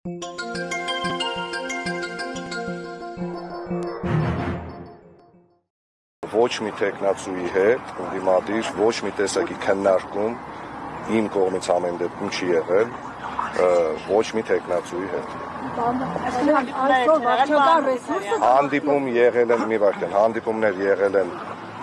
Ոչ մի տեխնացուի հետ ընդդիմադիր ոչ մի տեսակի քննարկում իմ կողմից ամեն դեպքում չի եղել ոչ մի տեխնացուի հետ։ Հանդիպում եղել են մի վարքան, հանդիպումներ եղել են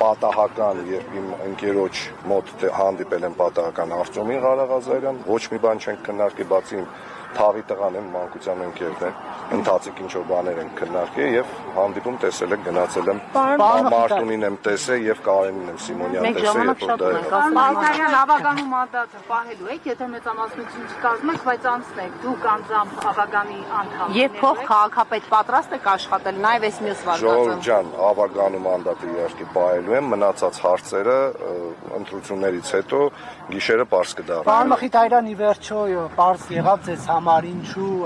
պատահական, երբ իմ ընկերոջ մոտ հանդիպել են պատահական Արտյոմին Ղարաղազարյան, ոչ մի բան չենք քննարկի, բացի իմ թավի տղան եմ, մանկության ընկերն է, ընթացիկ ինչ-որ բաներ ենք քննարկել եւ հանդիպում տեսել եք, գնացել եմ Մարտունին եմ տեսել եւ Կարենին եմ Սիմոնյան տեսել, երբ որ դա եղավ։ Բալթարյան ավագանու մանդատը պահելու եք, եթե մեծամասնություն չկազմեք, բայց անցնեք, դուք անձամբ ավագանի անդամ։ Եվ փոխ քաղաքապետ պատրաստ եք աշխատել, նաեւ այս մյուս վարկածը։ Ժողովուրդ ջան, ավագանու մանդատը իհարկե պահելու եմ, մնացած հարցերը ընտրություններից հետո գիշերը պարզ կդառնա։ Պարոն Մխիթարյան, ի վերջո պարզ եղավ ձեզ համար ինչու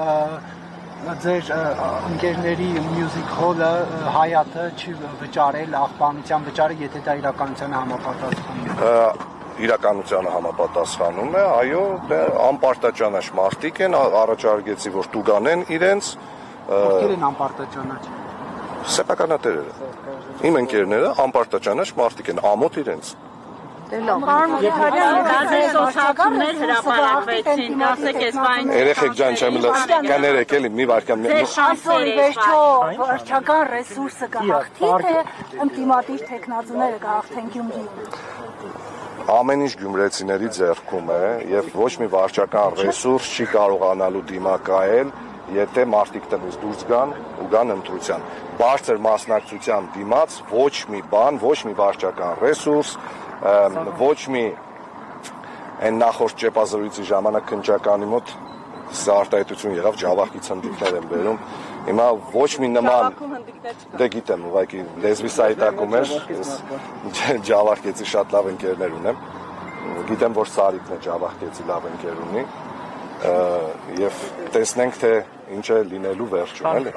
ձեր ընկերների մյուզիկ հոլը Հայաթը չի վճարել, աղբանության վճարը, եթե դա իրականությանը համապատասխանում է։ Իրականությանը համապատասխանում է, այո, անպարտաճանաչ մարդիկ են, առաջարկեցի, որ տուգանեն իրենց։ Ովքեր են անպարտաճանաչ։ Սեփականատերերը։ Իմ ընկերները անպարտաճանաչ մարդիկ են, ամոթ իրենց։ Սոցիալներ հրապարակվեցին, ասեք այս բան։ Երեխեք ջան, չեմ կաներեք էլի մի վարքան։ Այսօր վերջո վարչական ռեսուրսը կհաղթի, թե ընդդիմադիր տեխնացուները կհաղթեն Գյումրի։ Ամեն ինչ գյումրեցիների ձեռքում է եւ ոչ մի վարչական ռեսուրս չի կարողանալու դիմակայել, եթե մարդիկ տնից դուրս գան ու գան ընտրության։ Բարձր մասնակցության դիմաց ոչ մի բան, ոչ մի վարչական ռեսուրս, ոչ մի այն նախորդ ճեպազրույցի ժամանակ քննչականի մոտ սա արտահայտություն եղավ, ջավախքի ցնդիկներ են բերում։ Հիմա ոչ մի նման դե գիտեմ, ուղղակի լեզվի սայտակում էր, ջավախքեցի շատ լավ ընկերներ ունեմ։ Գիտեմ, որ Սարիկն է ջավախքեցի լավ ընկեր ունի եւ տեսնենք թե ինչ է լինելու վերջում, էլի։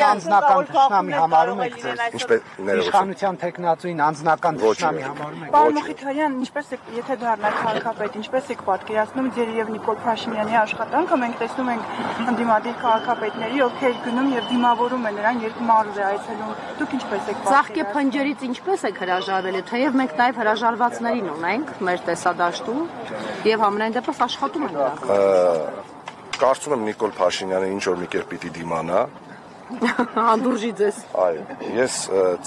Անձնական թշնամի համարում եք ձեզ։ Ինչպես Իշխանության տեխնացուին անձնական թշնամի համարում եք։ Պարոն Մխիթարյան, ինչպես եք, եթե դառնաք քաղաքապետ, ինչպես եք պատկերացնում ձեր եւ Նիկոլ Փաշինյանի աշխատանքը, մենք տեսնում ենք ընդդիմադիր քաղաքապետների, ովքեր գնում եւ դիմավորում են նրան, երբ մարզ է այցելում։ Դուք ինչպես եք Ծաղկե փնջերից ինչպես եք հրաժարվել, թեև մենք նաեւ հրաժարվածներին ունենք մեր տեսադաշտում եւ համենայն դեպս աշխատում ենք դրանք։ Կարծում եմ Նիկոլ Փաշինյանը ինչ որ մի կերպ պիտի դիմանա։ Անդուրժի ձեզ։ Այո, ես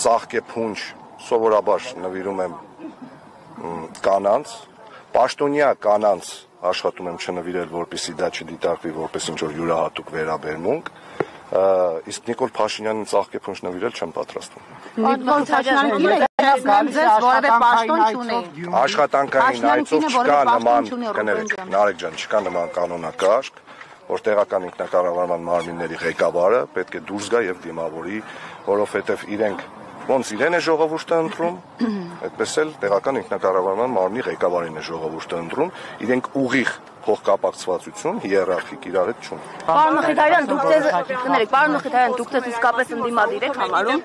ծաղկե փունջ սովորաբար նվիրում եմ կանանց, պաշտոնյա կանանց աշխատում եմ չնվիրել, որպեսզի դա չդիտարկվի որպես ինչ որ յուրահատուկ վերաբերմունք, իսկ Նիկոլ Փաշինյանին ծաղկե փունջ նվիրել չեմ պատրաստվում։ Նիկոլ Փաշինյանը ձեզ որևէ պաշտոն չունի։ Աշխատանքային այցով չկա նման, կներեք, Նարեկ ջան, չկա նման կանոնակարգ, որ տեղական ինքնակառավարման մարմինների ղեկավարը պետք է դուրս գա եւ դիմավորի, որովհետեւ իրենք ոնց իրեն է ժողովուրդը ընտրում, այդպես էլ տեղական ինքնակառավարման մարմնի ղեկավարին է ժողովուրդը ընտրում, իրենք ուղիղ փոխկապակցվածություն հիերարխիկ իրար հետ չունեն։ Պարոն Մխիթարյան, դուք ձեզ իսկապես ընդդիմադիր եք համարում։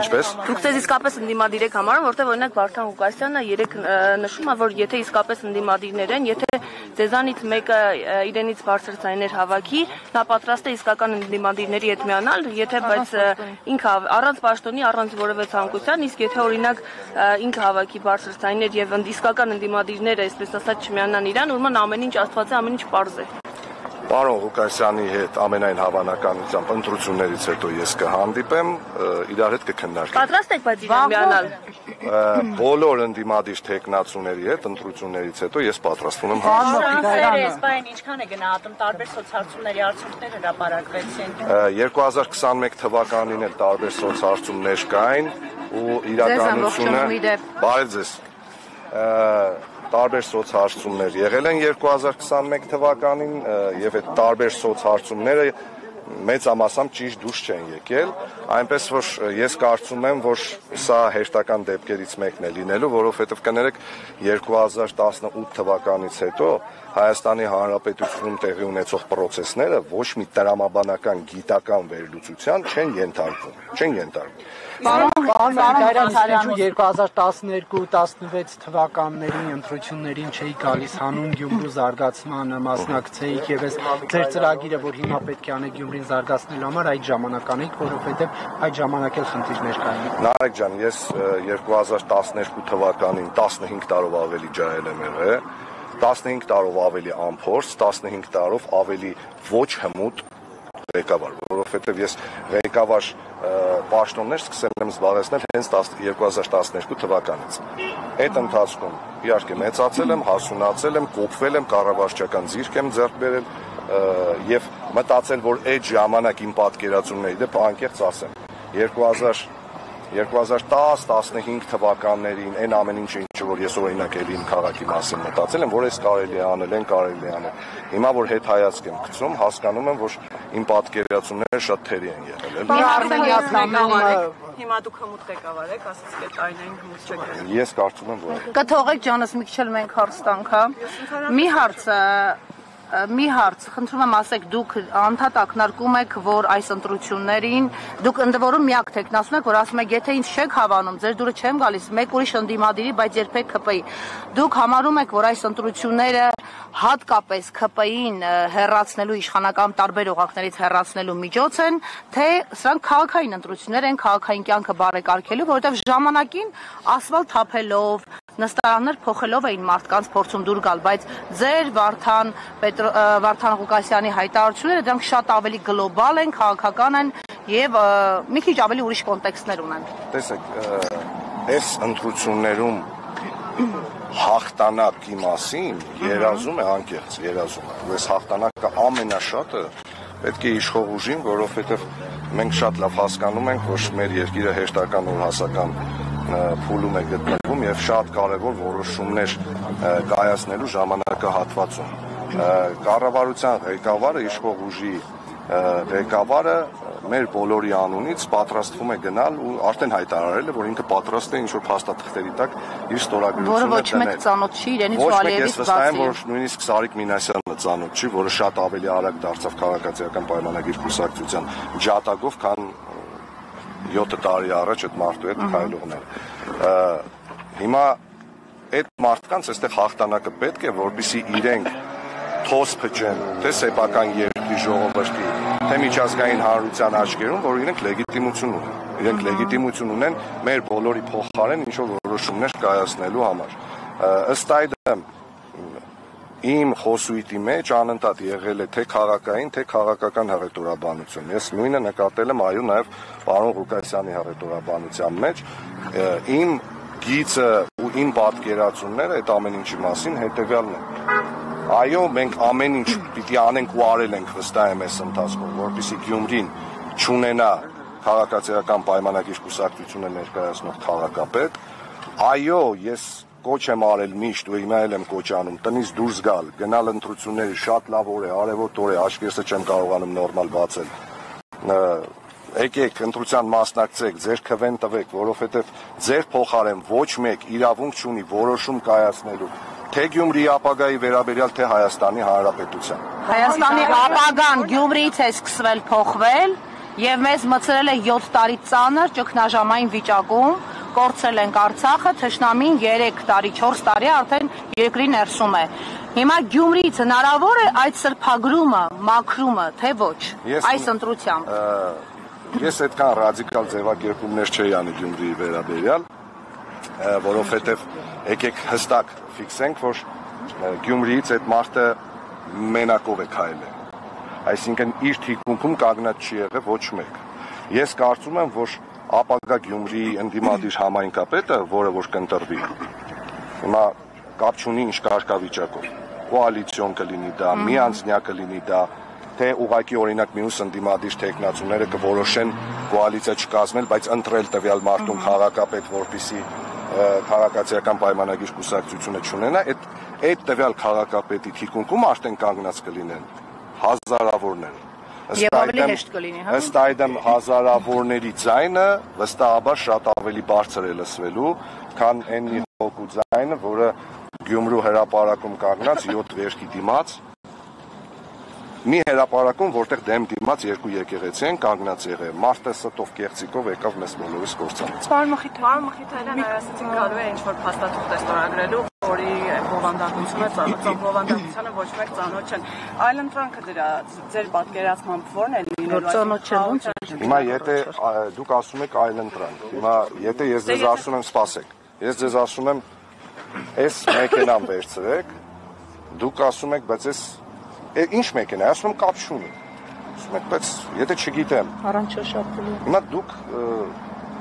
Ինչպես։ Դուք ձեզ իսկապես ընդդիմադիր եք համարում, որտեղ օրինակ Վարդան Ղուկասյանը երեք նշում է, որ եթե իսկապես ընդդիմադիրներ են, եթե ձեզանից մեկը իրենից բարձր ձայներ հավաքի, նա պատրաստ է իսկական ընդդիմադիրների հետ միանալ, եթե բայց ինքը առանց պաշտոնի, առանց որևէ ցանկության, իսկ եթե օրինակ ինքը հավաքի բարձր ձայներ եւ իսկական ընդդիմադիրները, այսպես ասած, չմիանան իրան, ուրեմն ամեն ինչ Աստված է, ամեն ինչ պարզ է։ Պարոն Ղուկասյանի հետ ամենայն հավանականությամբ ընտրություններից հետո ես կհանդիպեմ, իրար հետ կքննարկենք։ Պատրաստ եք բայց իրեն միանալ։ Բոլոր ընդդիմադիր տեխնացուների հետ ընտրություններից հետո ես պատրաստվում եմ հանդիպել։ Իսպանիան ինչքան է գնահատում տարբեր սոցհարցումների արդյունքներ հրապարակվեցին։ 2021 թվականին էլ տարբեր սոցհարցումներ կային ու իրականությունը բարև ձեզ։ Տարբեր սոցհարցումներ եղել են 2021 թվականին եւ այդ տարբեր սոցհարցումները մեծամասամբ ճիշտ դուրս չեն եկել, այնպես որ ես կարծում եմ, որ սա հերթական դեպքերից մեկն է լինելու, որովհետեւ կներեք 2018 թվականից հետո Հայաստանի Հանրապետությունում տեղի ունեցող process-ները ոչ մի տրամաբանական գիտական վերլուծության չեն ենթարկվում։ Պարոն Գայրացարյան 2012-16 թվականների ընտրություններին չէի գալիս հանուն Գյումրու զարգացմանը մասնակցեիք եւ այս ձեր ծրագիրը, որ հիմա պետք է անեք Գյումրին զարգացնելու համար, այդ ժամանակ անեք, որովհետեւ այդ ժամանակ էլ խնդիրներ կային։ Նարեկ ջան, ես 2012 թվականին 15 տարով ավելի ջահել եմ եղել, 15 տարով ավելի անփորձ, 15 տարով ավելի ոչ հմուտ ղեկավար, որովհետև ես ղեկավար պաշտոններ սկսել եմ զբաղեցնել հենց 2012 թվականից։ Այդ ընթացքում իհարկե մեծացել եմ, հասունացել եմ, կոփվել եմ, կառավարչական ձիրք եմ ձեռք բերել եւ մտածել, որ այդ ժամանակ իմ պատկերացումների դեպ անկեղծ ասեմ 2010-15 թվականներին այն ամեն ինչը որ ես օրինակ էլի իմ քաղաքի մասին մտածել եմ, որ այս կարելի է անել, այն կարելի է անել։ Հիմա որ հետ հայացք եմ գցում, հասկանում եմ, որ իմ պատկերացումները շատ թերի են եղել։ Հիմա դուք հմուտ ղեկավար եք, ասացիք այդ այնային հմուտ չեք։ Ես կարծում եմ, որ կթողեք ջանս մի քիչ էլ մենք հարց տանք, հա։ Մի հարց, խնդրում եմ ասեք, դուք անդադ ակնարկում եք, որ այս ընտրություններին դուք ընդ որում միակ տեխնասուն եք, որ ասում եք, եթե ինձ չեք հավանում, ձեր դուրը չեմ գալիս, մեկ ուրիշ ընդդիմադիրի, բայց երբեք ԿՊ-ի։ Դուք համարում եք, որ այս ընտրությունները հատկապես ԿՊ-ին հեռացնելու իշխանական տարբեր օղակներից հեռացնելու միջոց են, թե սրանք քաղաքային ընտրություններ են, քաղաքային կյանքը բարեկարգելու, որովհետև ժամանակին ասֆալտ թափելով նստարաններ փոխելով էին մարդկանց փորձում դուր գալ, բայց ձեր Վարդան Ղուկասյանի հայտարարությունները դրանք շատ ավելի գլոբալ են, քաղաքական են եւ մի քիչ ավելի ուրիշ կոնտեքստներ ունեն։ Տեսեք, այս ընտրություններում հաղթանակի մասին երազում է անկեղծ, երազում է։ Այս հաղթանակը ամենաշատը պետք է իշխող ուժին, որովհետեւ մենք շատ լավ հասկանում ենք, որ մեր երկիրը հեշտական ու հասական փուլում է գտնվում եւ շատ կարեւոր որոշումներ կայացնելու ժամանակահատվածում։ Կառավարության ղեկավարը, իշխող ուժի ղեկավարը մեր բոլորի անունից պատրաստվում է գնալ ու արդեն հայտարարել է, որ ինքը պատրաստ է ինչ-որ փաստաթղթերի տակ իր ստորագրությունը դնել։ Որը ոչ մեկ ծանոթ չի իրենից Վալիևից բացի։ Ես վստահ եմ, որ նույնիսկ Սարիկ Մինասյանը ծանոթ չի, որը շատ ավելի արագ դարձավ քաղաքացիական պայմանագիր կուսակցության ջատագով, քան 7 տարի առաջ այդ մարդու հետ քայլողներ։ Հիմա այդ մարդկանց այստեղ հաղթանակը պետք է, որպեսզի իրենք թոս փչեն, թե սեփական երկրի ժողովրդի, թե միջազգային հանրության աչքերում, որ իրենք լեգիտիմություն ունեն։ Իրենք լեգիտիմություն ունեն մեր բոլորի փոխարեն ինչ-որ որոշումներ կայացնելու համար։ Ըստ այդմ իմ խոսույթի մեջ անընդհատ եղել է թե քաղաքային, թե քաղաքական հռետորաբանություն։ Ես նույնը նկատել եմ այո նաև պարոն Ղուկասյանի հռետորաբանության մեջ։ Իմ գիծը ու իմ պատկերացումները այդ ամեն ինչի մասին հետևյալն են։ Այո, մենք ամեն ինչ պիտի անենք ու արել ենք վստահ եմ այս ընթացքում, որպեսզի Գյումրին չունենա քաղաքացիական պայմանագիր կուսակցությունը ներկայացնող քաղաքապետ։ Այո, ես կոչ եմ արել միշտ ու հիմա էլ եմ կոչ անում տնից դուրս գալ, գնալ ընտրությունների շատ լավ օր է, արևոտ օր է, աշկերտը չեմ կարողանում նորմալ բացել։ Եկեք ընտրության մասնակցեք, ձեր քվեն տվեք, որովհետև ձեր փոխարեն ոչ մեկ իրավունք չունի որոշում կայացնելու թե Գյումրիի ապագայի վերաբերյալ, թե Հայաստանի Հանրապետության։ Հայաստանի ապագան Գյումրիից է սկսվել փոխվել եւ մեզ մցրել է 7 տարի ծանր ճգնաժամային վիճակում, կորցրել ենք Արցախը, թշնամին 3 տարի, 4 տարի արդեն երկրի ներսում է։ Հիմա Գյումրիից հնարավոր է այդ սրբագրումը, մաքրումը, թե ոչ, այս ընտրությամբ։ Ես այդքան ռադիկալ ձևակերպումներ չէի անի Գյումրիի վերաբերյալ, որովհետև եկեք հստակ ֆիքսենք, որ Գյումրիից այդ մարդը մենակով է քայլել։ Այսինքն իր թիկունքում կանգնած չի եղել ոչ մեկ։ Ես կարծում եմ, որ ապագա Գյումրիի ընդդիմադիր համայնքապետը, որը որ կընտրվի, հիմա կապ չունի ինչ կարգավիճակով։ Կոալիցիոն կլինի դա, միանձնյա կլինի դա, թե ուղղակի օրինակ մյուս ընդդիմադիր տեխնացուները կորոշեն կոալիցիա չկազմել, բայց ընտրել տվյալ մարդուն քաղաքապետ, որպեսզի քաղաքացիական պայմանագիր կուսակցությունը չունենա, այդ տվյալ քաղաքապետի թիկունքում արդեն կանգնած կլինեն հազարավորներ։ Եվ ավելի հեշտ կլինի, հա։ Ըստ այդմ հազարավորների ձայնը վստահաբար շատ ավելի բարձր է լսվելու, քան այն մի հոգու ձայնը, որը Գյումրու հրապարակում կանգնած 7 վերքի դիմաց մի հրապարակում, որտեղ դեմ դիմաց երկու եկեղեցի են կանգնած եղել։ Մարդը ստով կեղծիկով եկավ մեզ բոլորիս կործանեց։ Պարոն Մխիթարյան, ասացին կարող է ինչ-որ փաստաթուղթ է ստորագրելու, որի բովանդակությունը ոչ մեկ ծանոթ չեն։ Այլընտրանքը դրա ձեր պատկերացմամբ ո՞րն է լինելու։ Ծանոթ չեն։ Հիմա եթե դուք ասում եք այլընտրանք, հիմա եթե ես ձեզ ասում եմ սպասեք, ես ձեզ ասում եմ այս մեքենան վերցրեք, դուք ասում եք, բայց ինչ մեքենա է, ասում եմ կապ չունի։ Ասում եք, բայց եթե չգիտեմ։ Առանց շոշափելու։ Հիմա դուք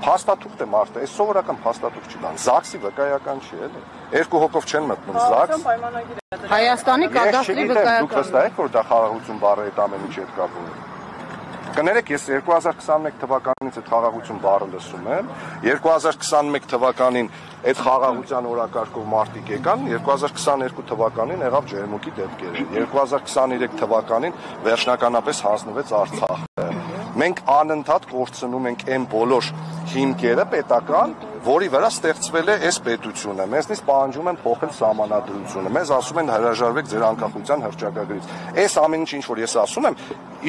փաստաթուղթ է մարդը, այս սովորական փաստաթուղթ չի դան։ ԶԱԳՍ-ի վկայական չի, էլի։ Երկու հոգով չեն մտնում ԶԱԳՍ։ Հայաստանի կադաստրի վկայական։ Դուք վստահ եք, որ դա խաղաղություն բառը այդ ամեն ինչ հետ կապ ունի։ Կներեք, ես 2021 թվականից այդ խաղաղություն բառը լսում եմ, 2021 թվականին այդ խաղաղության օրակարգով մարդիկ եկան, 2022 թվականին եղավ ջերմուկի դեպքերը, 2023 թվականին վերջնականապես հանձնվեց Արցախը։ Մենք անընդհատ կորցնում ենք այն բոլոր հիմքերը պետական, որի վրա ստեղծվել է այս պետությունը։ Մեզնից պահանջում են փոխել սահմանադրությունը։ Մեզ ասում են հրաժարվեք ձեր անկախության հռչակագրից։ Այս ամեն ինչ որ ես ասում եմ,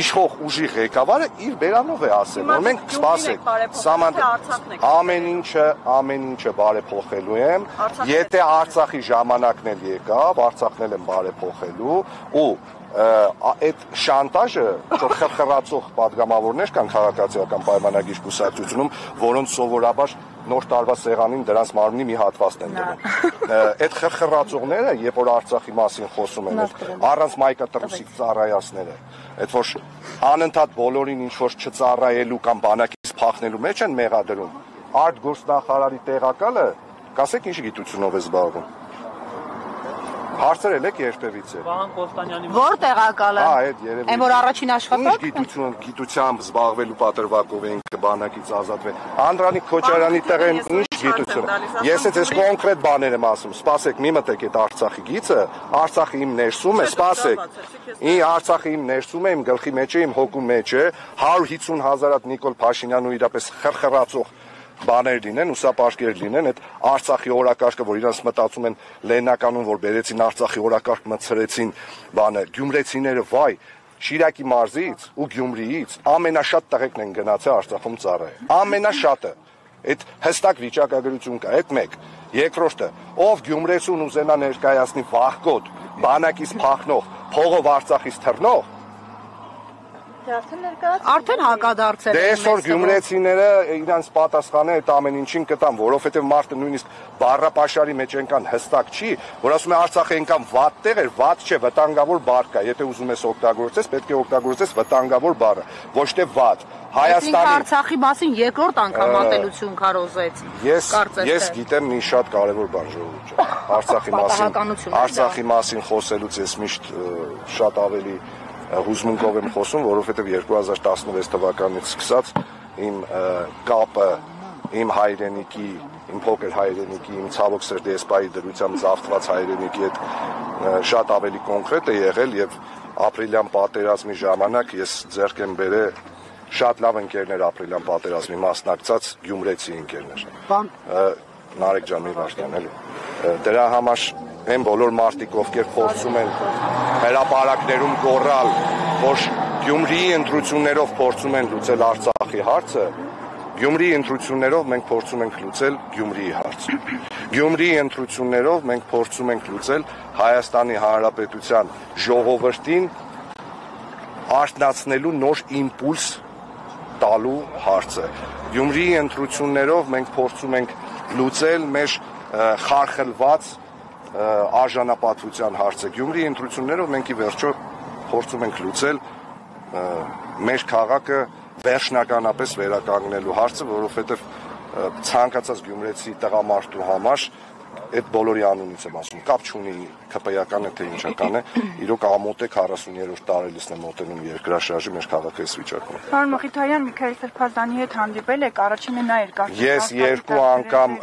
իշխող ուժի ղեկավարը իր բերանով է ասել, որ մենք սպասենք, ամեն ինչը բարեփոխելու եմ, եթե Արցախի ժամանակն էլ եկավ, Արցախն էլ եմ բարեփոխելու ու այդ շանտաժը խրխրացող պատգամավորներ կան քաղաքացիական պայմանագիր կուսակցությունում, որոնց սովորաբար նոր տարվա սեղանին դրանց մարմնի մի հատվածն են դնում։ Այդ խրխրացողները, երբ որ Արցախի մասին խոսում են, առանց մայկատրուսիկ ծառայացները, այդ որ անընդհատ բոլորին ինչ որ չծառայելու կամ բանակից փախնելու մեջ են մեղադրում։ Արտգործնախարարի տեղակալը, կասեք ինչ գիտությունով է զբաղվում։ Հարցրել եք երբևիցե։ Վահան Կոստանյանի Որ տեղակալը։ Այդ երևի։ Այն որ առաջին աշխատանք։ Գիտությամբ զբաղվելու պատրվակով են բանակից ազատվել։ Անդրանիկ Քոչարյանի տեղեն ինչ գիտություն։ Ես ես կոնկրետ բաներ եմ ասում։ Սպասեք, մի մտեք այդ Արցախի գիծը, Արցախի իմ ներսում է, սպասեք։ Արցախի իմ ներսում է, իմ գլխի մեջ է, իմ հոգու մեջ է 150,000 հատ Նիկոլ Փաշինյանը ու իրապես խրխրացող բաներ լինեն, ուսապարկեր լինեն, այդ Արցախի օրակարգը, որ իրանց մտածում են լեննականում, որ բերեցին Արցախի օրակարգ մցրեցին բանը, գյումրեցիները, վայ, Շիրակի մարզից ու Գյումրիից ամենաշատ տղեկն են գնացել Արցախում ծառայել։ Ամենաշատը։ Այդ հստակ վիճակագրություն կա, այդ մեկ։ Երկրորդը, ով գյումրեցուն ուզենա ներկայացնի վախկոտ, բանակից փախնող, փողով Արցախից թռնող, Արդեն հակադարձել են։ Դե այսօր գյումրեցիները իրանց պատասխանը այդ ամեն ինչին կտան, որովհետև մարդը նույնիսկ բառապաշարի մեջ ենքան հստակ չի, որ ասում է Արցախը ենքան վատ տեղ էր, վատ չէ, վտանգավոր բառ կա, եթե ուզում ես օգտագործես, պետք է օգտագործես վտանգավոր բառը, ոչ թե վատ։ Հայաստանի Արցախի մասին երկրորդ անգամ ատելություն քարոզեց։ Ես գիտեմ մի շատ կարևոր բան ժողովուրդ։ Արցախի մասին խոսելուց ես միշտ շատ ավելի հուզմունքով եմ խոսում, որովհետև 2016 թվականից սկսած իմ կապը իմ հայրենիքի, իմ փոքր հայրենիքի, իմ ցավոք սրտի էսպայի դրությամբ զավթված հայրենիքի հետ շատ ավելի կոնկրետ է եղել եւ ապրիլյան պատերազմի ժամանակ ես ձեռք եմ բերել շատ լավ ընկերներ ապրիլյան պատերազմի մասնակցած գյումրեցի ընկերներ։ Նարեկ ջան, մի վարքան էլի։ Դրա համար են բոլոր մարդիկ, ովքեր փորձում են հրապարակներում գոռալ, որ Գյումրիի ընտրություններով փորձում են լուծել Արցախի հարցը, Գյումրիի ընտրություններով մենք փորձում ենք լուծել Գյումրիի հարցը։ Գյումրիի ընտրություններով մենք փորձում ենք լուծել Հայաստանի Հանրապետության ժողովրդին արթնացնելու նոր իմպուլս տալու հարցը։ Գյումրիի ընտրություններով մենք փորձում ենք լուծել մեր խարխլված արժանապատվության հարցը։ Գյումրիի ընտրություններով մենք ի վերջո փորձում ենք լուծել մեր քաղաքը վերջնականապես վերականգնելու հարցը, որովհետև ցանկացած գյումրեցի տղամարդու համար այդ բոլորի անունից եմ ասում, կապ չունի ԿՊ-ական է թե ինչական է, իրոք ամոթ է 40-րդ տարելիսն է մոտենում երկրաշարժի մեր քաղաքը այս վիճակում։ Պարոն Մխիթարյան, Միքայել Սրբազանի հետ հանդիպել եք, առաջինը նա էր կարծում։ Ես երկու անգամ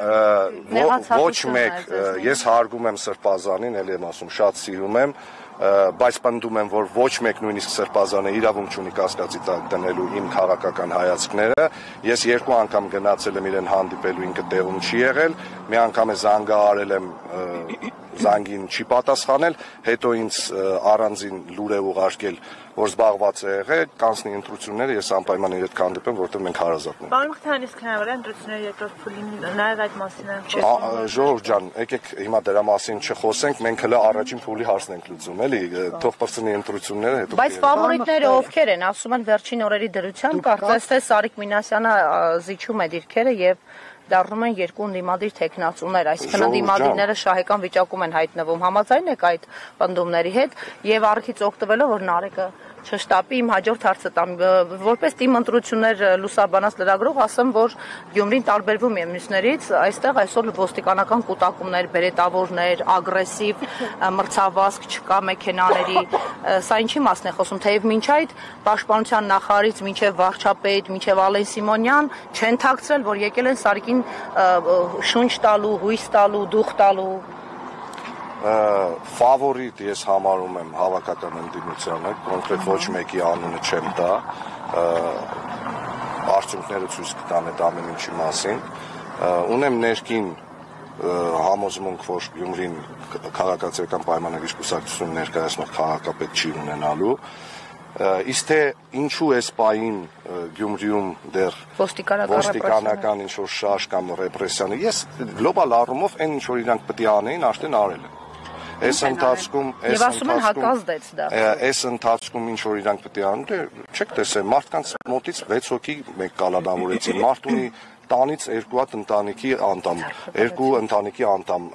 ոչ մեկ, ես հարգում եմ Սրբազանին, էլի եմ ասում, շատ սիրում եմ, բայց պնդում եմ, որ ոչ մեկ նույնիսկ Սրբազանը իրավունք չունի կասկածի տակ դնելու իմ քաղաքական հայացքները։ Ես երկու անգամ գնացել եմ իրեն հանդիպելու, ինքը տեղում չի եղել, մի անգամ է զանգահարել եմ զանգին չի պատասխանել, հետո ինձ առանձին լուր է ուղարկել, որ զբաղված է եղել, կանցնի ընտրությունները, ես անպայման իր հետ կհանդիպեմ, որտեղ մենք հարազատն ենք։ Պարոն Մխիթարյան, իսկ հնարավոր է ընտրությունների երկրորդ փուլին նաև այդ մասին Ժողովուրդ ջան, եկեք հիմա դրա մասին չխոսենք, մենք հələ առաջին փուլի հարցն ենք լուծում, էլի, թող բրծնի ընտրությունները, հետո Բայց ֆավորիտները ովքեր են, ասում են վերջին օրերի դրությամբ, կարծես թե Սարիկ Մինասյանը զիջում է դիրքերը եւ դառնում են երկու ընդդիմադիր տեխնացուներ, այսինքն ընդդիմադիրները շահեկան վիճակում են հայտնվում, համաձայն եք այդ պնդումների հետ եւ առիթից օգտվելով որ Նարեկը չշտապի իմ հաջորդ հարցը տամ որպես թիմ ընտրություններ լուսաբանած լրագրող ասեմ որ Գյումրին տարբերվում է մյուսներից այստեղ այսօր ոստիկանական կուտակումներ բերետավորներ ագրեսիվ մրցավազք չկա մեքենաների սա ինչի մասն է խոսում թեև մինչ այդ պաշտպանության նախարարից մինչև վարչապետ մինչև Ալեն Սիմոնյան չեն թաքցրել որ եկել են Սարիկին շունչ տալու հույս տալու դուխ տալու Ֆավորիտ ես համարում եմ հավաքական ընդդիմությանը, կոնկրետ ոչ մեկի անունը չեմ տա, արդյունքները ցույց կտան այդ ամեն ինչի մասին, ունեմ ներքին համոզմունք, որ Գյումրին քաղաքացիական պայմանագրի կուսակցություն ներկայացնող քաղաքապետ չի ունենալու, իսկ թե ինչու էս պահին Գյումրիում դեռ ոստիկանական ինչ-որ շարժ կամ ռեպրեսիան, ես գլոբալ առումով այն ինչ-որ իրանք պետք է անեին, արդեն արել են։ Այս ընթացքում այս ընթացքում ինչ որ իրանք պետք է անեն, չեք տեսել, մարդկանց մոտից 6 հոգի մեկ կալանավորեցին, մարդ ունի տանից երկու հատ ընտանիքի անդամ, երկու ընտանիքի անդամ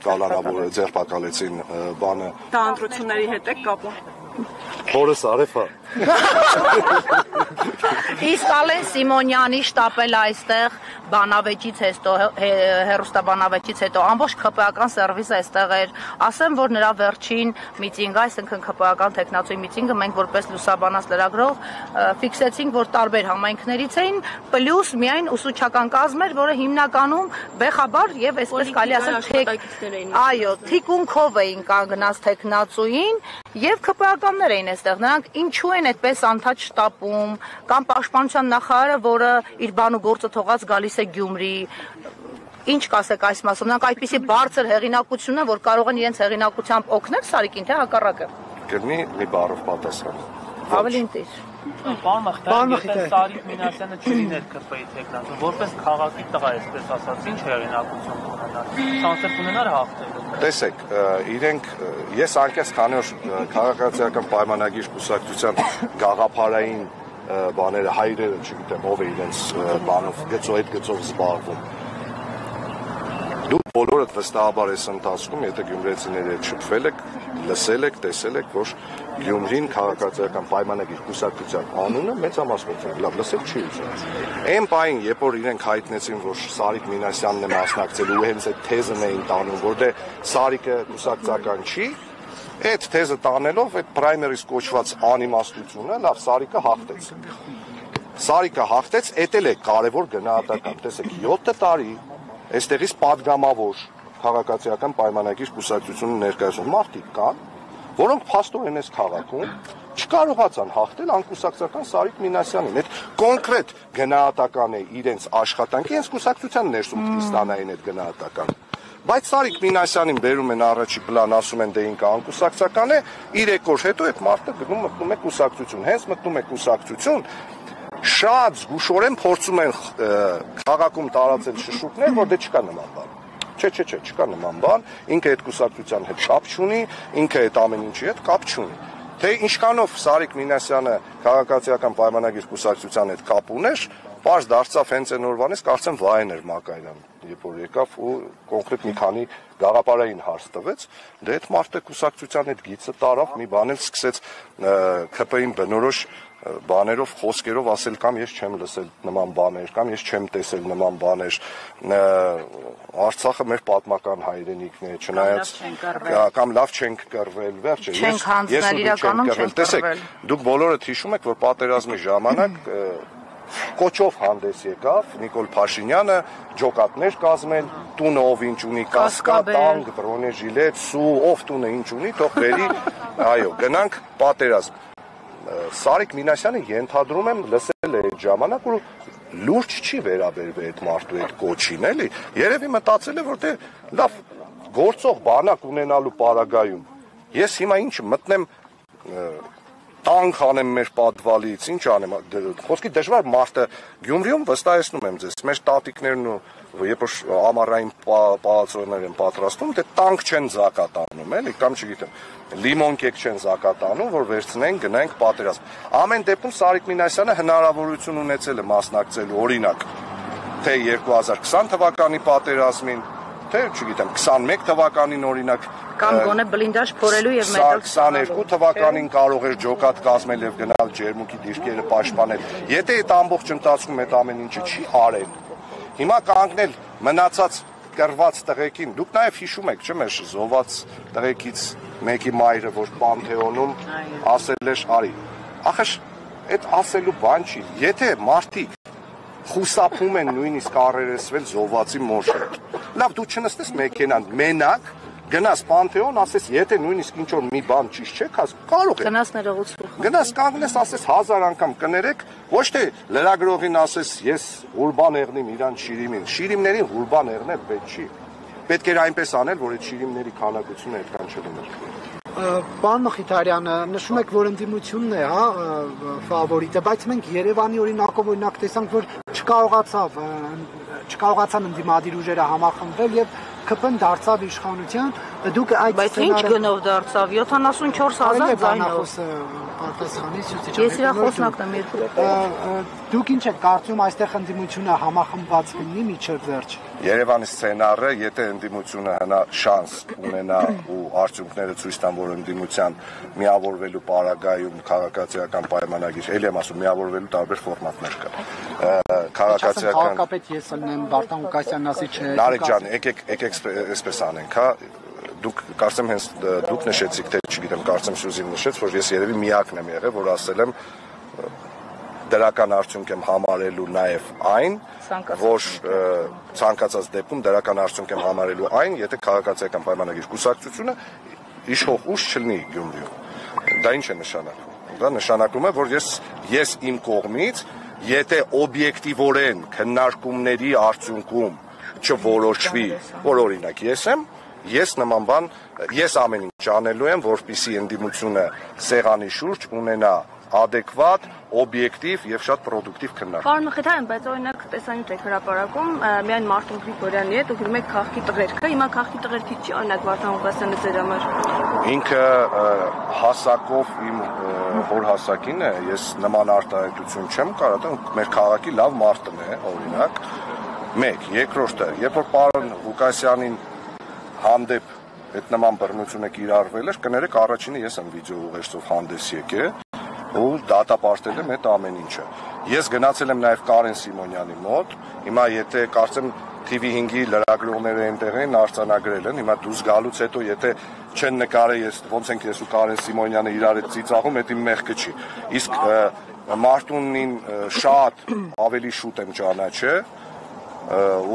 կալանավոր ձերբակալեցին բանը։ Դա ընտրությունների հետ է կապում։ Հորս արեֆա։ Իսկ Ալեն Սիմոնյանի շտապել այստեղ բանավեճից հետո հերոստաբանավեճից հետո ամբողջ ԿՊԱ-ական սերվիսը այստեղ էր ասեմ որ նրա վերջին միտինգը այսինքն ԿՊԱ-ական տեխնացուի միտինգը մենք որպես լուսաբանած լրագրող ֆիքսեցինք որ տարբեր համայնքներից էին պլյուս միայն ուսուցչական կազմ էր որը հիմնականում բեխաբար եւ այսպես կարելի ասել այո թիկունքով էին կանգնած տեխնացուին եւ ԿՊԱ-ականներ էին այստեղ նրանք ինչու են այդպես անդադ շտապում կամ պաշտպանության նախարարը որը իր բան ու գործը թողած գալիս է Գյումրի ինչ կասեք այս մասով նրանք այդպիսի բարձր հեղինակություն են որ կարող են իրենց հեղինակությամբ օգնել Սարիկին թե հակառակը կգնի մի բառով պատասխան ավելին տիր Պարոն Մխիթարյան, եթե Սարիկ Մինասյանը չլիներ ԿՊ-ի տեխնացու, որպես քաղաքի տղա, այսպես ասած, ինչ հեղինակություն ունենար, շանսեր ունենար հաղթելու։ Տեսեք, իրենք ես անկեղծ քանի որ քաղաքացիական պայմանագիր կուսակցության գաղափարային բաները հայրերը, չգիտեմ, ով է իրենց բանով գծով զբաղվում։ Դուք բոլորդ վստահաբար այս ընթացքում, եթե գյումրեցիների հետ շփվել եք, լսել եք, տեսել եք, որ Գյումրին քաղաքացիական պայմանագիր կուսակցության անունը մեծամասնություն լավ լսել չի ուզում։ Այն պահին, երբ որ իրենք հայտնեցին, որ Սարիկ Մինասյանն է մասնակցել ու հենց այդ թեզն էին տանում, որ դե Սարիկը կուսակցական չի, այդ թեզը տանելով այդ պրայմերիս կոչված անիմաստությունը, լավ Սարիկը հաղթեց։ Սարիկը հաղթեց, էդ էլ է կարևոր գնահատական։ Տեսեք, 7 տարի այստեղից падգամավոր քաղաքացիական պայմանագիր կուսակցությունը ներկայացնում մարդիկ կան, որոնք փաստորեն այս քաղաքում չկարողացան հաղթել անկուսակցական Սարիկ Մինասյանին։ Այդ կոնկրետ գնահատական է իրենց աշխատանքի, իրենց կուսակցության ներսում պիտի ստանային այդ գնահատականը։ Բայց Սարիկ Մինասյանին բերում են առաջի պլան, ասում են դե ինքը անկուսակցական է, 3 օր հետո այդ մարդը մտնում է կուսակցություն։ Հենց մտնում է կուսակցություն, շատ զգուշորեն փորձում են քաղաքում տարածել շշուկներ, որ դե չկա նման բան։ Չէ, չկա նման բան, ինքը այդ կուսակցության հետ կապ չունի, ինքը այդ ամեն ինչի հետ կապ չունի։ Թե ինչքանով Սարիկ Մինասյանը քաղաքացիական պայմանագիր կուսակցության հետ կապ ուներ, պարզ դարձավ հենց այն օրվանից, կարծեմ վայեն էր Մակայրան, երբ որ եկավ ու կոնկրետ մի քանի գաղափարային հարց տվեց, դե այդ մարդը կուսակցության հետ գիծը տարավ, մի բան էլ սկսեց ԿՊ-ին բնորոշ բաներով, խոսքերով ասել կամ ես չեմ լսել նման բաներ, կամ ես չեմ տեսել նման բաներ, Արցախը մեր պատմական հայրենիքն է, չնայած կամ լավ չենք կռվել, վերջը, ես ու դու չենք կռվել, տեսեք, դուք բոլորդ հիշում եք, որ պատերազմի ժամանակ կոչով հանդես եկավ Նիկոլ Փաշինյանը, ջոկատներ կազմել, տունը ով ինչ ունի, կասկա, տանկ, բրոնեժիլետ, սու, ով տունը ինչ ունի, թող բերի, այո, գնանք պատերազմ։ Սարիկ Մինասյանը ենթադրում եմ լսել է այդ ժամանակ, որ լուրջ չի վերաբերվել այդ մարդու այդ կոչին, էլի։ Երևի մտածել է, որ դե լավ գործող բանակ ունենալու պարագայում ես հիմա ինչ մտնեմ տանք անեմ մեր պատվալից, ինչ անեմ, խոսքի դժվար մարդը Գյումրիում վստահեցնում եմ ձեզ, մեր տատիկներն ու երբ որ ամառային պալացոներ են պատրաստում, դե տանք չեն զակատանում, էլի, կամ չգիտեմ, լիմոն կեկ չեն զակատանում, որ վերցնենք, գնանք պատերազմ։ Ամեն դեպքում Սարիկ Մինասյանը հնարավորություն ունեցել է մասնակցելու, օրինակ, թե 2020 թվականի պատերազմին, թե չգիտեմ 21 թվականին օրինակ կամ գոնե բլինդաժ փորելու եւ մեդալ 22 թվականին կարող էր ջոկատ կազմել եւ գնալ ջերմուկի դիրքերը պաշտպանել։ Եթե այդ ամբողջ ընթացքում այդ ամեն ինչը չի արել, հիմա կանգնել մնացած կռված տղեկին, դուք նաեւ հիշում եք, չէ՞, մեր զոհված տղեկից մեկի մայրը, որ Պանթեոնում ասել էր, արի, ախր այդ ասելու բան չի, եթե մարդիկ խուսափում են նույնիսկ առերեսվել զոհվածի մոժը։ Լավ, դու չնստես մեքենան մենակ, գնաս Պանթեոն, ասես, եթե նույնիսկ ինչ որ մի բան ճիշտ չէ, կարող է։ Գնաս ներողություն։ Գնաս կանգնես, ասես 1000 անգամ կներեք, ոչ թե լրագրողին ասես, ես հուրբան եղնիմ իրան շիրիմին։ Շիրիմներին հուրբան եղնել պետք չի։ Պետք էր այնպես անել, որ այդ շիրիմների քանակությունը այդքան չլիներ։ Պարոն Մխիթարյանը, նշում եք, որ ընդդիմությունն է, հա, ֆավորիտը, բայց մենք Երևանի օրինակով օրինակ տեսանք, որ չկարողացան ընդդիմադիր ուժերը համախմբվել եւ ԿՊ-ն դարձավ իշխանության, դուք այդ բայց ինչ գնով դարձավ 74000 ձայնով Ես իր խոսնակն եմ երկու Դուք ինչ եք կարծում այստեղ ընդդիմությունը համախմբված լինի միջև վերջ Երևանի սցենարը, եթե ընդդիմությունը հնա շանս ունենա ու արդյունքները ցույց տան, որ ընդդիմության միավորվելու պարագայում քաղաքացիական պայմանագիր, ելի եմ ասում, միավորվելու տարբեր ֆորմատներ կա։ Քաղաքացիական Քաղաքապետ ես ելնեմ Վարդան Ղուկասյանն ասի չէ։ Նարեկ ջան, եկեք այսպես անենք, հա Դուք կարծեմ հենց դուք նշեցիք, թե չգիտեմ, կարծեմ Սյուզին նշեց, որ ես երևի միակն եմ եղել, որ ասել եմ դրական արդյունք եմ համարելու նաև այն, որ ցանկացած դեպքում դրական արդյունք եմ համարելու այն, եթե քաղաքացիական պայմանագիր կուսակցությունը իշխող ուժ չլինի Գյումրիում։ Դա ինչ է նշանակում։ Դա նշանակում է, որ ես իմ կողմից, եթե օբյեկտիվորեն քննարկումների արդյունքում չորոշվի, որ օրինակ ես նման բան, ես ամեն ինչ անելու եմ, որպեսզի ընդդիմությունը սեղանի շուրջ ունենա adekvat, օբյեկտիվ եւ շատ պրոդուկտիվ քննարկում։ Պարոն Մխիթարյան, բայց օրինակ տեսանյութ եք հրապարակում, միայն Մարտին Գրիգորյանի հետ ու գրում եք քաղաքի տղերքը, հիմա քաղաքի տղերքից չի օրինակ Վարդան Ղուկասյանը ձեր համար։ Ինքը հասակով իմ հոր հասակին է, ես նման արտահայտություն չեմ կարող, մեր քաղաքի լավ մարդն է, օրինակ։ Մեկ, երկրորդը, երբ որ պարոն Ղուկասյանին հանդեպ այդ նման բռնությունը կիրառվել էր, կներեք առաջինը ես եմ վիդեո ուղերձով հանդես եկել ու դատապարտել եմ այդ ամեն ինչը։ Ես գնացել եմ նաև Կարեն Սիմոնյանի մոտ, հիմա եթե կարծեմ TV5-ի լրագրողները այնտեղ են արձանագրել են, հիմա դուրս գալուց հետո եթե չեն նկարել ես ոնց ենք ես ու Կարեն Սիմոնյանը իրար հետ ծիծաղում, դա իմ մեղքը չի։ Իսկ Մարտունին շատ ավելի շուտ եմ ճանաչել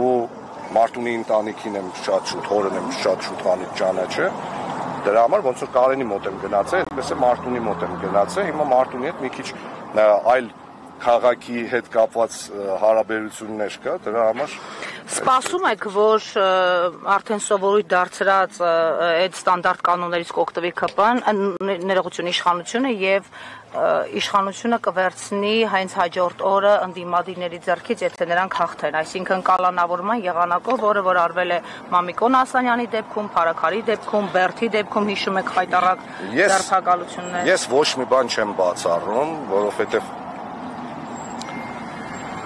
ու Մարտունի ընտանիքին եմ շատ շուտ, հորն եմ շատ շուտ ճանաչել։ Դրա համար ոնց որ Կարենի մոտ եմ գնացել, այդպես է Մարտունի մոտ եմ գնացել, հիմա Մարտունի հետ մի քիչ այլ քաղաքի հետ կապված հարաբերություններ կա, դրա համար Սպասում եք, որ արդեն սովորույթ դարձրած այդ ստանդարտ կանոններից կօգտվի ԿՊ-ն, ներողություն իշխանությունը եւ իշխանությունը կվերցնի հենց հաջորդ օրը ընդդիմադիրների ձեռքից, եթե նրանք հաղթեն, այսինքն կալանավորման եղանակով, որը որ արվել է Մամիկոն Ասանյանի դեպքում, Փարաքարի դեպքում, Բերթի դեպքում հիշում եք խայտառակ ձերբակալություններ։ Ես ոչ մի բան չեմ բացառում, որովհետեւ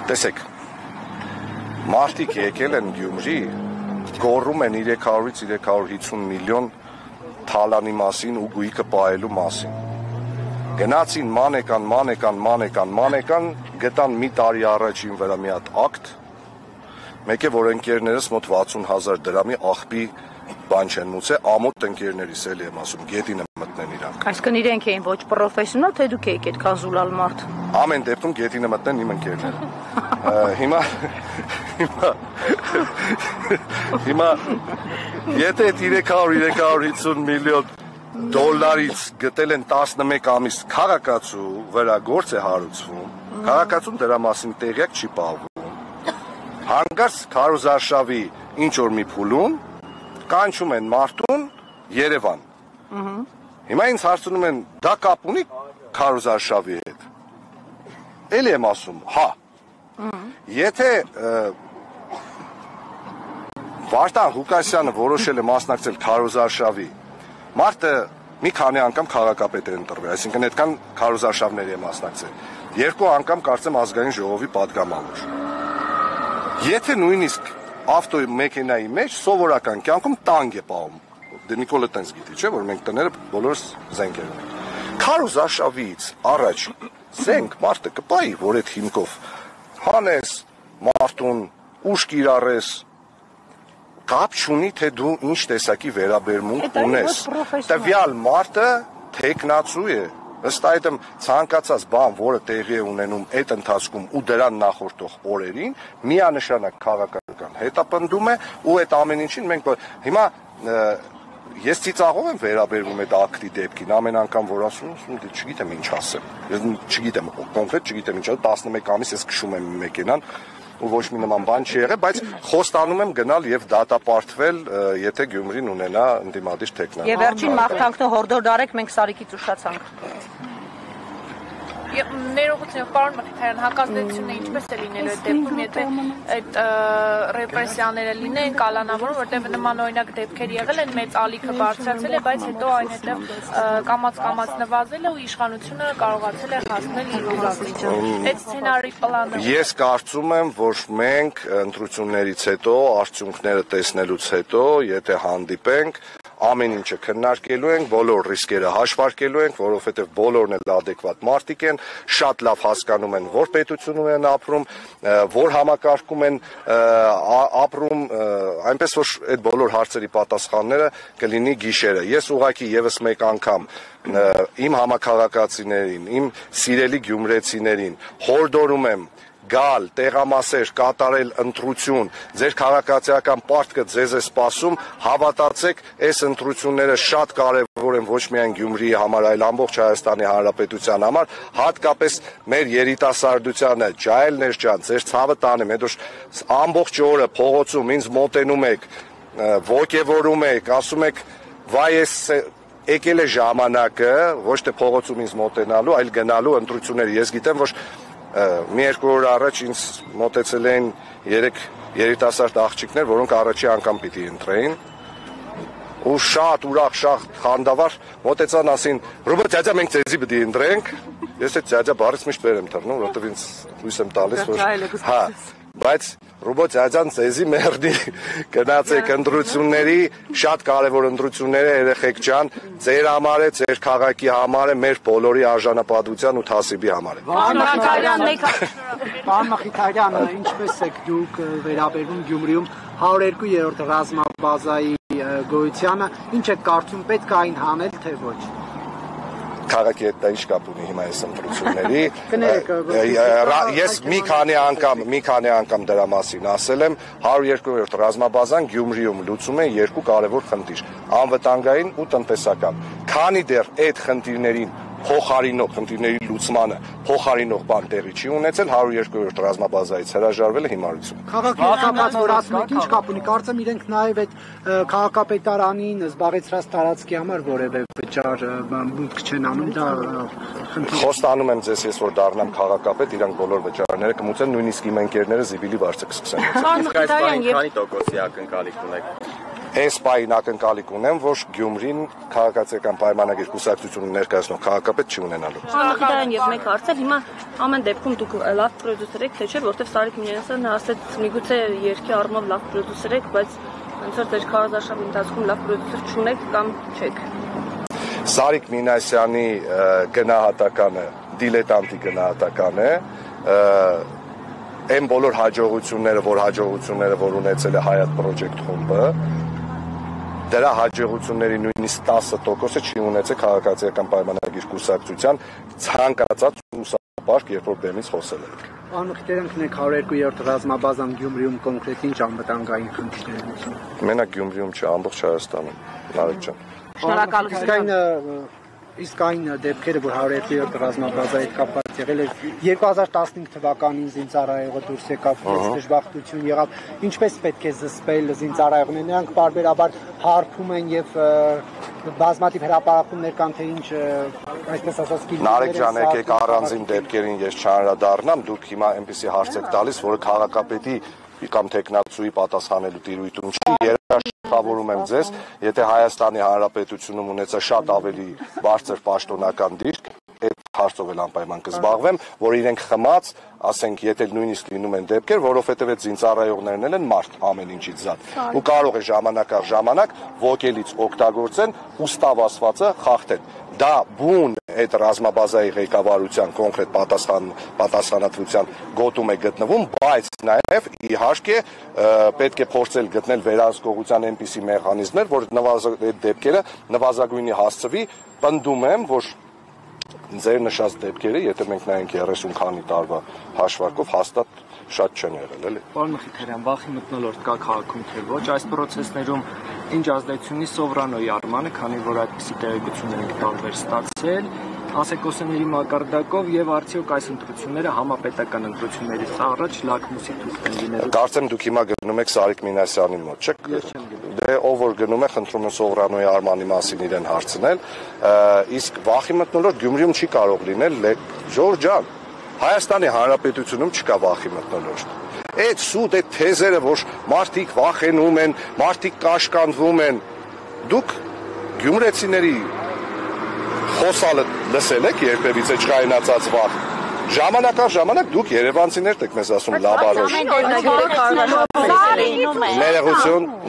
տեսեք Մարդիկ եկել են Գյումրի, գոռում են 300-ից 350 միլիոն թալանի մասին ու գույքը պահելու մասին։ Գնացին մանեկան, գտան մի տարի առաջին վրա մի հատ ակտ, մեկ է, որ ընկերներս մոտ 60,000 դրամի աղբի բան չեն մուծել, ամոթ ընկերներիս էլի եմ ասում, գետին եմ մտնել իրանք։ Այսինքն իրենք էին ոչ պրոֆեսիոնալ, թե դուք եք այդքան զուլալ մարդ։ Ամեն դեպքում գետինը մտնեն իմ ընկերները։ Հիմա եթե 300-350 միլիոն դոլարից գտել են 11 ամիս քաղաքացու վրա գործ է հարուցվում, քաղաքացուն դրա մասին տեղյակ չի պահվում։ Հանկարծ քարոզարշավի ինչ որ մի փուլում կանչում են մարդուն Երևան։ Հիմա ինձ հարցնում են, դա կապ ունի քարոզարշավի հետ։ Էլի եմ ասում, հա։ Եթե Վարդան Ղուկասյանը որոշել է մասնակցել քարոզարշավի, մարդը մի քանի անգամ քաղաքապետ է ընտրվել, այսինքն այդքան քարոզարշավների է մասնակցել։ 2 անգամ կարծեմ ազգային ժողովի падգամավոր։ Եթե նույնիսկ ավտոյի մեքենայի մեջ սովորական կյանքում տանգ է պահում։ Դե Նիկոլը տենց գիտի, չէ՞, որ մենք տները բոլորս զենքեր ունենք։ Քարոզարշավից առաջ զենք մարդը կպայի, որ այդ հիմքով հանես մարդուն, ուժ կիրառես, կապ չունի, թե դու ինչ տեսակի վերաբերմունք ունես։ Տվյալ մարդը թեկնածու է, ըստ այդմ ցանկացած բան, որը տեղի է ունենում այդ ընթացքում ու դրան նախորդող օրերին, միանշանակ քաղաքական հետապնդում է ու այդ ամեն ինչին մենք հիմա ես ծիծաղով եմ վերաբերվում այդ ակտի դեպքին, ամեն անգամ որ ասում եմ, չգիտեմ ինչ ասեմ։ Ես չգիտեմ, կոնկրետ չգիտեմ ինչ, 11 ամիս ես քշում եմ մեքենան ու ոչ մի նման բան չի եղել, բայց խոստանում եմ գնալ եւ դատապարտվել, եթե Գյումրին ունենա ընդդիմադիր թեկնածու։ Եվ վերջին մաղթանքն հորդոր դարեք մենք Սարիկից ուշացանք։ Ներողություն, պարոն Մխիթարյան, հակազդեցությունը ինչպես է լինելու այդ դեպքում, եթե այդ ռեպրեսիաները լինեն, կալանավորում, որտեղ նման օրինակ դեպքեր եղել են, մեծ ալիքը բարձրացել է, բայց հետո այն հետև կամաց նվազել է ու իշխանությունը կարողացել է հասնել իր ուզածին։ Այդ սցենարի պլանը։ Ես կարծում եմ, որ մենք ընտրություններից հետո, արդյունքները տեսնելուց հետո, եթե հանդիպենք, ամեն ինչը քննարկելու ենք, բոլոր ռիսկերը հաշվարկելու ենք, որովհետև բոլորն էլ adekvat մարդիկ են, շատ լավ հասկանում են, որ պետությունում են ապրում, որ համակարգում են ապրում, այնպես որ այդ բոլոր հարցերի պատասխանները կլինի գիշերը։ Ես ուղղակի եւս մեկ անգամ իմ համակարգացիներին, իմ սիրելի գյումրեցիներին հորդորում եմ գալ, տեղամասեր, կատարել ընտրություն, ձեր քաղաքացիական պարտքը ձեզ է սպասում, հավատացեք, այս ընտրությունները շատ կարևոր են ոչ միայն Գյումրիի համար, այլ ամբողջ Հայաստանի Հանրապետության համար, հատկապես մեր երիտասարդությանը, ջահելներ ջան, ձեր ցավը տանեմ, հետո ամբողջ օրը փողոցում ինձ մոտենում եք, ոգևորում եք, ասում եք, վայ ես եկել է ժամանակը, ոչ թե փողոցում ինձ մոտենալու, այլ գնալու ընտրությունների։ Ես գիտեմ, որ մի-երկու օր առաջ ինձ մոտեցել էին 3 երիտասարդ աղջիկներ, որոնք առաջի անգամ պիտի ընտրեին ու շատ ուրախ, շատ խանդավառ մոտեցան ասին, Ռոբոտ ձյաձա մենք ձեզի պիտի ընտրենք, ես այդ ձյաձա բառից միշտ վեր եմ թռնում, որովհետև ինձ լույս եմ տալիս, որ հա, բայց Ռոբոտ ձյաձան ձեզի մերդի գնացեք ընտրությունների, շատ կարևոր ընտրություններ է երեխեք ջան, ձեր համար է, ձեր քաղաքի համար է, մեր բոլորի արժանապատվության ու թասիբի համար է։ Պարոն Մխիթարյան, ինչպես եք դուք վերաբերվում Գյումրիում 102-րդ ռազմաբազայի գոյությանը, ինչ եք կարծում, պետք է այն հանել, թե ոչ։ Քաղաքի հետ դա ինչ կապ ունի հիմա այս ընտրությունների։ Ես մի քանի անգամ դրա մասին ասել եմ, 102-րդ ռազմաբազան Գյումրիում լուծում է 2 կարևոր խնդիր՝ անվտանգային ու տնտեսական։ Քանի դեռ այդ խնդիրներին փոխարինող խնդիրների լուծմանը փոխարինող բան տեղի չի ունեցել, 102-րդ ռազմաբազայից հրաժարվելը հիմարություն։ Քաղաքի կապված որ ասում եք, ինչ կապ ունի, կարծեմ իրենք նաև այդ քաղաքապետարանին զբաղեցրած տարածքի համար որևէ վճար մուտք չեն անում, դա խնդիր։ Խոստանում եմ ձեզ, ես որ դառնամ քաղաքապետ, իրանք բոլոր վճարները կմուծեն, նույնիսկ իմ ընկերները զիվիլի վարձը կսկսեն։ Քանի տոկոսի ակնկալիք ունեք։ Այս պահին ակնկալիք ունեմ, որ Գյումրին քաղաքացիական պայմանագիր կուսակցությունը ներկայացնող քաղաքապետ չի ունենալու։ Մխիթարյան եւ մեկ հարցեր, հիմա ամեն դեպքում դուք լավ պրոդյուսեր եք, թե չէ, որովհետեւ Սարիկ Մինասյանը ասեց, միգուցե երկի առումով լավ պրոդյուսեր եք, բայց ոնց որ ձեր քարոզարշավի ընթացքում լավ պրոդյուսեր չունեք կամ չեք։ Սարիկ Մինասյանի գնահատականը դիլետանտի գնահատական է, այն բոլոր հաջողությունները, որ ունեցել է Հայատ Project խումբը, դրա հաջողությունների նույնիսկ 10%-ը չի ունեցել քաղաքացիական պայմանագիր կուսակցության ցանկացած ուսապարկ, երբ որ բեմից խոսել է։ Պարոն Մխիթարյան, 102-րդ ռազմաբազան Գյումրիում կոնկրետ ինչ անվտանգային խնդիրներ ունի։ Մենակ Գյումրիում չէ, ամբողջ Հայաստանում, Նարեկ ջան։ Շնորհակալություն։ Իսկ այն դեպքերը, որ 102-րդ ռազմաբազայի հետ կապված դժբախտ եղել էր 2015 թվականին զինծառայողը դուրս եկավ, դժբախտություն եղավ, ինչպես պետք է զսպել զինծառայողները, նրանք բարբերաբար հարբում են եւ բազմաթիվ հրապարակումներ կան, թե ինչ այսպես ասած Նարեկ ջան, եկեք առանձին դեպքերին ես չանդրադառնամ, դուք հիմա այնպեսի հարց եք տալիս, որը քաղաքապետի կամ տեխնացուի պատասխանելու տիրույթում չի, երաշխավորում եմ ձեզ, եթե Հայաստանի Հանրապետությունում ունեցա շատ ավելի բարձր պաշտոնական դիրք, այդ հարցով էլ անպայման կզբաղվեմ, որ իրենք խմած, ասենք, եթե նույնիսկ լինում են դեպքեր, որովհետև այդ զինծառայողներն են մարդ ամեն ինչից զատ, ու կարող է ժամանակ առ ժամանակ ոգելից օգտագործեն ու ստավ ասվածը խախտեն։ Դա բուն այդ ռազմաբազայի ղեկավարության կոնկրետ պատասխանատվության գոտում է գտնվում, բայց նաև իհարկե պետք է փորձել գտնել վերահսկողության այնպիսի մեխանիզմներ, որ այդ դեպքերը նվազագույնի հասցվի, պնդում եմ, որ ձեր նշած դեպքերը, եթե մենք նայենք 30 քանի տարվա հաշվարկով, հաստատ շատ չեն եղել, էլի։ Պարոն Մխիթարյան, վախի մթնոլորտ կա քաղաքում թե ոչ, այս process-ներում ինչ ազդեցություն ունի Սովրանոյի արմանը, քանի որ այդպիսի տեղեկություններ ենք տարբեր ստացել, ասեկոսների մակարդակով եւ արդյոք այս ընտրությունները համապետական ընտրություններից առաջ լակմուսի թուղթ են լինելու։ Կարծեմ դուք հիմա գնում եք Սարիկ Մինասյանի մոտ, չէ՞։ Ես չեմ գնում։ Դե ով որ գնում է, խնդրում եմ Սովրանոյի արմանի մասին իրեն հարցնել, իսկ վախի մթնոլորտ Գյումրիում չի կարող լինել, Ժորժ ջան, Հայաստանի Հանրապետությունում չկա վախի մթնոլորտ։ Այդ սուտ, այդ թեզերը, որ մարդիկ վախենում են, մարդիկ կաշկանդվում են, դուք գյումրեցիների խոսալը լսել եք երբևիցե չկայունացած վախ։ Ժամանակ առ ժամանակ դուք երևանցիներդ եք մեզ ասում լաբարոշ։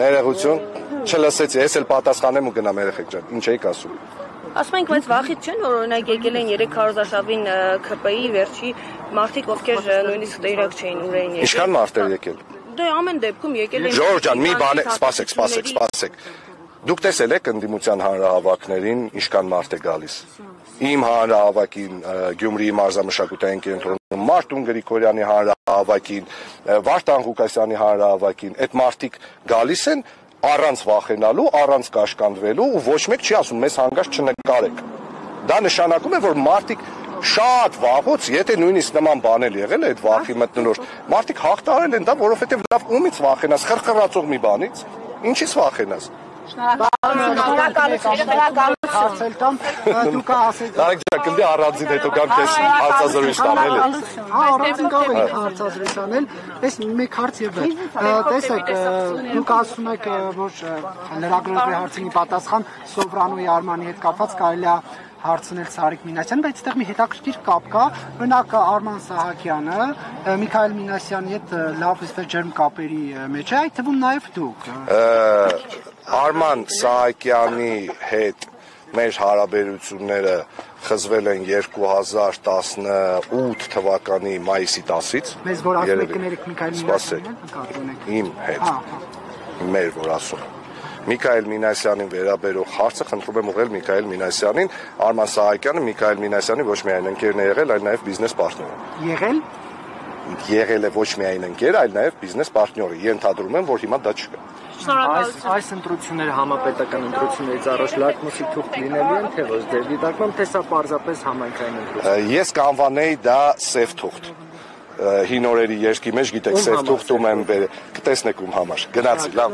Ներողություն, չլսեցի, ես էլ պատասխանեմ ու գնամ երեխեք ջան, ինչ եք ասում։ Ասում ենք, բայց վախից չեն, որ օրինակ եկել են 3 քարոզարշավին ԿՊ-ի վերջի մարդիկ, ովքեր նույնիսկ տեղյակ չէին ուր էին եկել։ Ինչքան մարդ էր եկել։ Դե ամեն դեպքում եկել են։ Ժորժ ջան, մի բան սպասեք։ Դուք տեսել եք ընդդիմության հանրահավաքներին ինչքան մարդ է գալիս։ Իմ հանրահավաքին, Գյումրիի մարզամշակութային կենտրոնում, Մարտուն Գրիգորյանի հանրահավաքին, Վարդան Ղուկասյանի հանրահավաքին, այդ մարդիկ գալիս են առանց վախենալու, առանց կաշկանդվելու ու ոչ մեկ չի ասում մեզ հանգարց չնկարեք։ Դա նշանակում է, որ մարդիկ շատ վաղուց, եթե նույնիսկ նման բան էլ եղել է այդ վախի մթնոլորտ, մարդիկ հաղթարել են դա, որովհետև լավ ումից վախենաս, խրխրացող մի բանից, ինչից վախենաս։ Հարցել տամ, դուք ասեք։ Նարեկ ջան, կնդի առանձին հետո գամ քեզ հարցազրույց տանել է։ Հա, առանձին կարող եք հարցազրույց անել։ Այս մեկ հարց եւ վերջ։ Տեսեք, դուք ասում եք, որ լրագրողի հարցինի պատասխան Սովրանոյի արմանի հետ կապված կարելի է հարցնել Սարիկ Մինասյան, բայց այդտեղ մի հետաքրքիր կապ կա, օրինակ Արման Սահակյանը Միքայել Մինասյանի հետ լավ էստեղ ջերմ կապերի մեջ է, այդ թվում նաև դուք։ Արման Սահակյանի հետ մեր հարաբերությունները խզվել են 2018 թվականի մայիսի 10-ից։ Մեզ որ ասում եք կներեք Միքայել Մինասյանին, իմ հետ, մեր որ ասում Միքայել Մինասյանին վերաբերող հարցը խնդրում եմ ուղղել Միքայել Մինասյանին, Արման Սահակյանը Միքայել Մինասյանի ոչ միայն ընկերն է եղել, այլ նաև բիզնես պարտներ։ Եղել։ Եղել է ոչ միայն ընկեր, այլ նաև բիզնես պարտներ։ Ենթադրում եմ, որ հիմա դա չկա։ Այս ընտրությունները համապետական ընտրություններից առաջ լակմուսի թուղթ լինելու են, թե ոչ ձեր դիտարկմամբ, թե սա պարզապես համայնքային ընտրություն։ Ես կանվանեի դա սև թուղթ։ Հին օրերի երկի մեջ գիտեք սև թուղթում եմ կտեսնեք ում համար։ Գնացի, լավ։